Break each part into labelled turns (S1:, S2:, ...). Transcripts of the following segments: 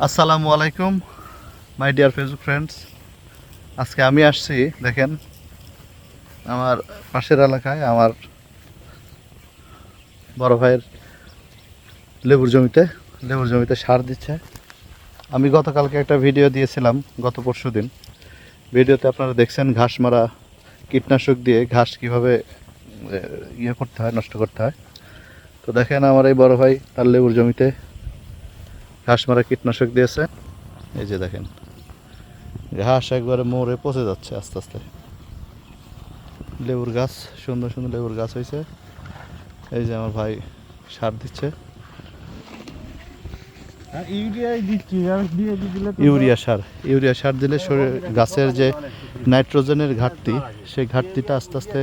S1: আসসালামু আলাইকুম my dear Facebook friends. আজকে আমি আসছি, দেখেন আমার পাশের এলাকায় আমার বড় ভাইয়ের লেবুর জমিতে সার দিচ্ছে। আমি গতকালকে একটা ভিডিও দিয়েছিলাম, গত পরশু দিন। ভিডিওতে আপনারা দেখছেন ঘাস মারা কীটনাশক দিয়ে ঘাস কীভাবে করতে হয়, নষ্ট করতে হয়। তো দেখেন আমার এই বড় ভাই তার লেবুর জমিতে ঘাস মারা কীটনাশক দিয়েছে। এই যে দেখেন ঘাস একবারে মরে পচে যাচ্ছে আস্তে আস্তে। লেবুর গাছ, সুন্দর সুন্দর লেবুর গাছ হয়েছে। এই যে আমার ভাই সার দিচ্ছে, ইউরিয়া সার দিলে গাছের যে নাইট্রোজেনের ঘাটতি, সেই ঘাটতিটা আস্তে আস্তে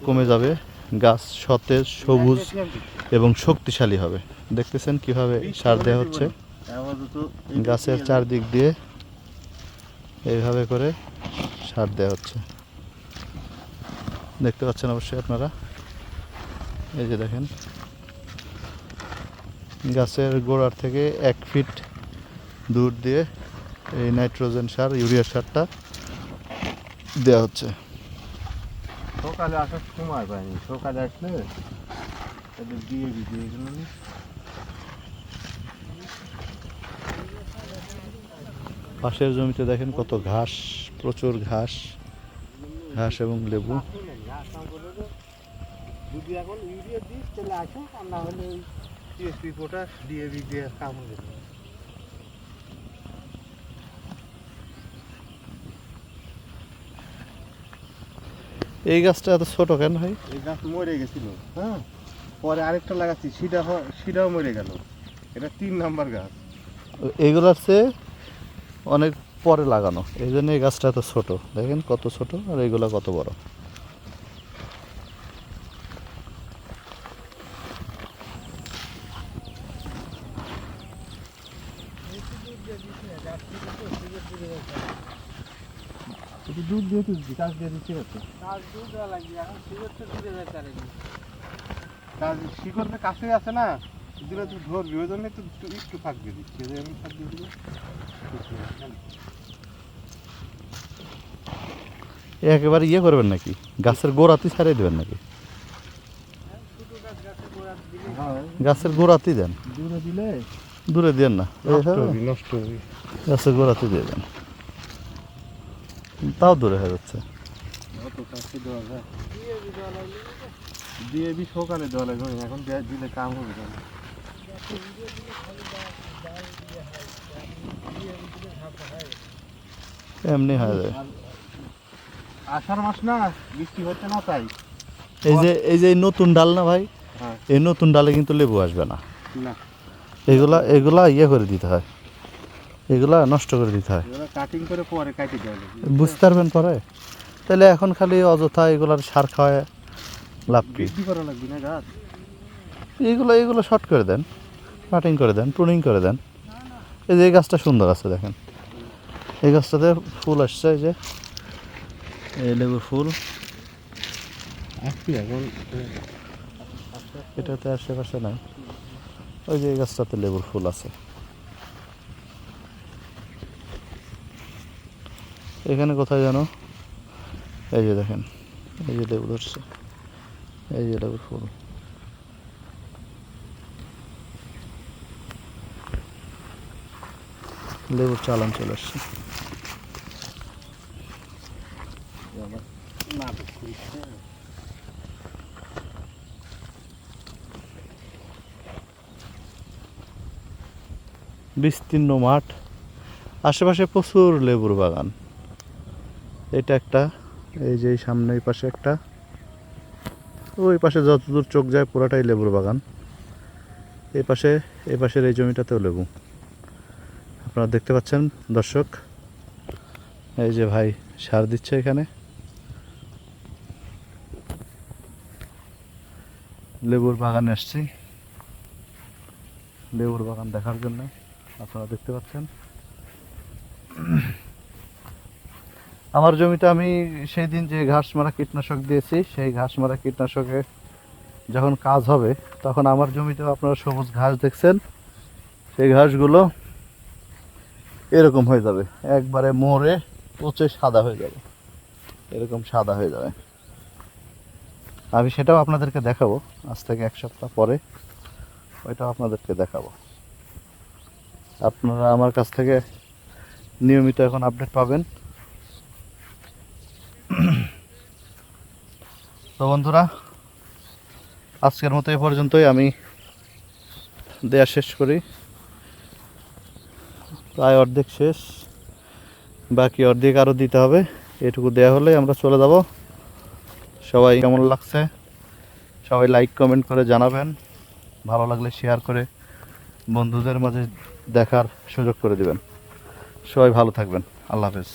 S1: কমে যাবে। গাছ সতেজ, সবুজ এবং শক্তিশালী হবে। দেখতেছেন কিভাবে সার দেওয়া হচ্ছে গাছের চারদিক দিয়ে, এইভাবে করে সার দেওয়া হচ্ছে। দেখতে পাচ্ছেন অবশ্যই আপনারা। এই যে দেখেন গাছের গোড়ার থেকে 1 ফিট দূর দিয়ে এই নাইট্রোজেন সার, ইউরিয়া সারটা দেওয়া হচ্ছে।
S2: সকালে আসার সময় পাইনি, সকালে আসলে দিয়ে এগুলো
S1: পাশের জমিতে দেখেন কত ঘাস, প্রচুর ঘাস এবং লেবু।
S2: যদি এখন ইউরিয়া দিস তাহলে আসো, আর না হলে ওই টিএসপি পটাশ ডিএবি দিয়ে কাম হয়ে যাবে।
S1: এই গাছটা এত ছোট কেন ভাই?
S2: এই গাছ মরে গেছিল, হ্যাঁ, পরে আরেকটা লাগাচ্ছি, সেটাও মরে গেল। এটা 3 নাম্বার গাছ।
S1: এইগুলার চেয়ে অনেক পরে লাগানো, এই জন্য এই গাছটা এত ছোট। দেখেন কত ছোট, আর এইগুলা কত বড়।
S2: দুধ দিয়ে তুলছি, কাজ দিয়ে দিচ্ছে কাজ শিকড়ের কাছে আছে না, দিলে তুই ধরবি, ওই জন্য একটু ফাঁক দিয়ে দিচ্ছি। এমন ফাঁক দিয়ে দিলে
S1: একেবারে করবেন নাকি, গাছের গোড়াতেই ছাড়িয়ে দেবেন নাকি? গাছের গোড়াতেই দেন,
S2: দূরে দিলে
S1: দূরে দেন না,
S2: নষ্ট হবে।
S1: গাছের গোড়াতেই দিয়ে দেন, তাও দূরে হয়ে যাচ্ছে।
S2: ডিএবি সকালে দেওয়া লাগবে, এখন দিলে কাম হবে না।
S1: এমনি হয়ে যায়।
S2: আষাঢ় মাস না, বৃষ্টি হচ্ছে না, তাই
S1: এই যে নতুন ডাল না ভাই,
S2: হ্যাঁ,
S1: এই নতুন ডালে কিন্তু লেবু আসবে না।
S2: না,
S1: এগুলা করে দিতে হয়, এগুলা নষ্ট করে দিতে হয়।
S2: কাটিং করে পরে কাটি দেওয়া লাগবে,
S1: বুঝতে পারবেন পরে। তাহলে এখন খালি অযথা এগুলার সার খাওয়ায় লাভ কি?
S2: বৃদ্ধি করা লাগবে না গাছ।
S1: এগুলো শর্ট করে দেন, কাটিং করে দেন, প্রুনিং করে দেন। এই যে এই গাছটা সুন্দর আছে, দেখেন এই গাছটাতে ফুল আসছে, এই যে এই লেবুর ফুল।
S2: এখন
S1: এটাতে আশেপাশে নাই, ওই যে এই গাছটাতে লেবুর ফুল আছে। এখানে কোথায় যেন, এই যে দেখেন এই যে লেবু ধরছে, এই যে লেবুর ফুল। লেবুর চালান চলে আসছে। বিস্তীর্ণ মাঠ, আশেপাশে প্রচুর লেবুর বাগান। এটা একটা, এই যে সামনে এই পাশে একটা, ওই পাশে যতদূর চোখ যায় পুরাটাই লেবুর বাগান। এই পাশের এই জমিটাতেও লেবু। আপনারা দেখতে পাচ্ছেন দর্শক, এই যে ভাই সার দিচ্ছে এখানে লেবুর বাগানে আসছি, লেবুর বাগান দেখার জন্য। আপনারা দেখতে পাচ্ছেন আমার জমিতে আমি সেই দিন যে ঘাস মারা কীটনাশক দিয়েছি, সেই ঘাস মারা কীটনাশকে যখন কাজ হবে তখন আমার জমিতেও আপনারা সবুজ ঘাস দেখছেন। সেই ঘাসগুলো এরকম হয়ে যাবে, একবারে মরে পচে সাদা হয়ে যাবে, এরকম সাদা হয়ে যাবে। আমি সেটাও আপনাদেরকে দেখাবো আজ থেকে 1 সপ্তাহ পরে, ওইটাও আপনাদেরকে দেখাবো। আপনারা আমার কাছ থেকে নিয়মিত এখন আপডেট পাবেন। তো বন্ধুরা, আজকের মতো এ পর্যন্তই, আমি দেয়া শেষ করি। প্রায় অর্ধেক শেষ, বাকি অর্ধেক আরও দিতে হবে। এটুকু দেয়া হলে আমরা চলে যাব। সবাই কেমন লাগছে সবাই লাইক কমেন্ট করে জানাবেন, ভালো লাগলে শেয়ার করে বন্ধুদের মাঝে দেখার সুযোগ করে দিবেন। সবাই ভালো থাকবেন, আল্লাহ হাফেজ।